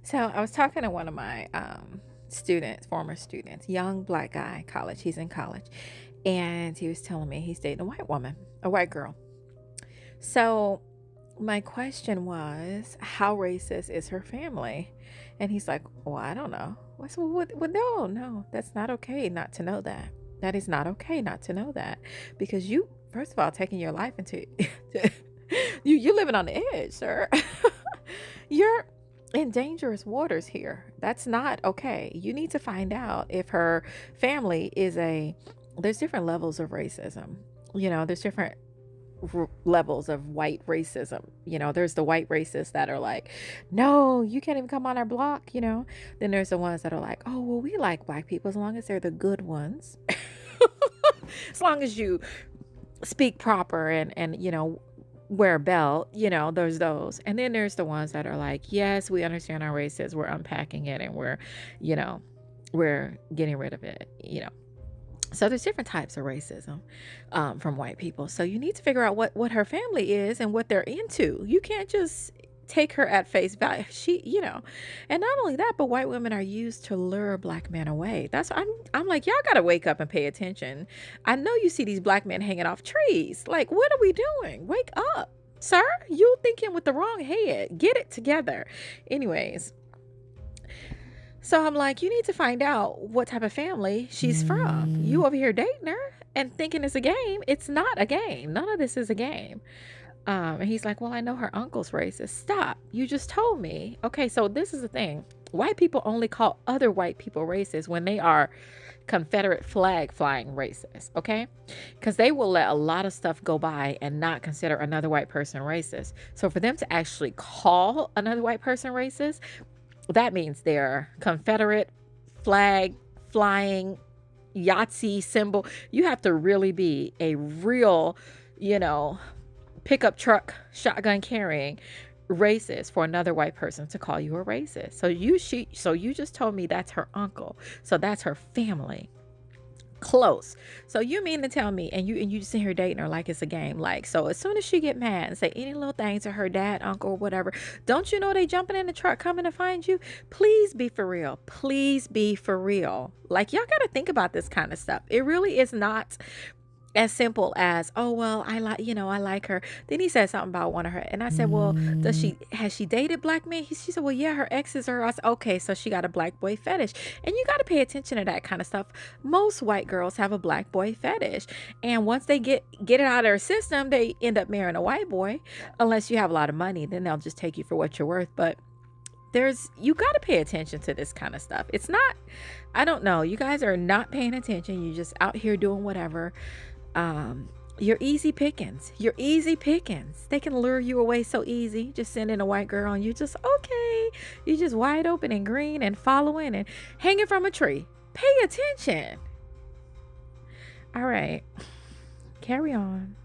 So I was talking to one of my students, former students, young black guy, college. He's in college, and he was telling me he's dating a white woman, a white girl. So my question was, how racist is her family? And he's like, well, I don't know. I said, well, no, no, that's not okay not to know that. That is not okay not to know that, because you, first of all, taking your life into you living on the edge, sir. You're in dangerous waters here. That's not okay. You need to find out if her family is a, there's different levels of racism. There's different levels of white racism. There's the white racists that are like, no, you can't even come on our block. Then there's the ones that are like, oh, well, we like black people as long as they're the good ones. As long as you speak proper and wear a belt. There's those. And then there's the ones that are like, yes, we understand our races, we're unpacking it, and you know we're getting rid of it. So there's different types of racism from white people. So you need to figure out what her family is and what they're into. You can't just take her at face value. And not only that, but white women are used to lure black men away. I'm like, y'all gotta wake up and pay attention. I know you see these black men hanging off trees. Like, what are we doing? Wake up, sir. You thinking with the wrong head. Get it together. Anyways, so I'm like, you need to find out what type of family she's from. You over here dating her and thinking it's a game. It's not a game. None of this is a game. And he's like, well, I know her uncle's racist. Stop. You just told me. Okay, so this is the thing. White people only call other white people racist when they are Confederate flag flying racist, okay? Because they will let a lot of stuff go by and not consider another white person racist. So for them to actually call another white person racist, that means they're Confederate flag flying Yahtzee symbol. You have to really be a real, pickup truck shotgun carrying racist for another white person to call you a racist. So you just told me that's her uncle. So that's her family. Close. So you mean to tell me, and you just sit here dating her like it's a game. Like, so as soon as she get mad and say any little thing to her dad, uncle, or whatever, don't you know they jumping in the truck coming to find you? Please be for real. Please be for real. Like, y'all got to think about this kind of stuff. It really is not as simple as, oh, well, I like her. Then he said something about one of her, and I said, well, has she dated black men? She said, well, yeah, her exes are. I said, okay, so she got a black boy fetish. And you got to pay attention to that kind of stuff. Most white girls have a black boy fetish, and once they get it out of their system, they end up marrying a white boy. Unless you have a lot of money, then they'll just take you for what you're worth. But you got to pay attention to this kind of stuff. It's not, I don't know, you guys are not paying attention. You're just out here doing whatever. You're easy pickings. They can lure you away so easy. Just sending a white girl and you just, okay, you just wide open and green and following and hanging from a tree. Pay attention. All right, carry on.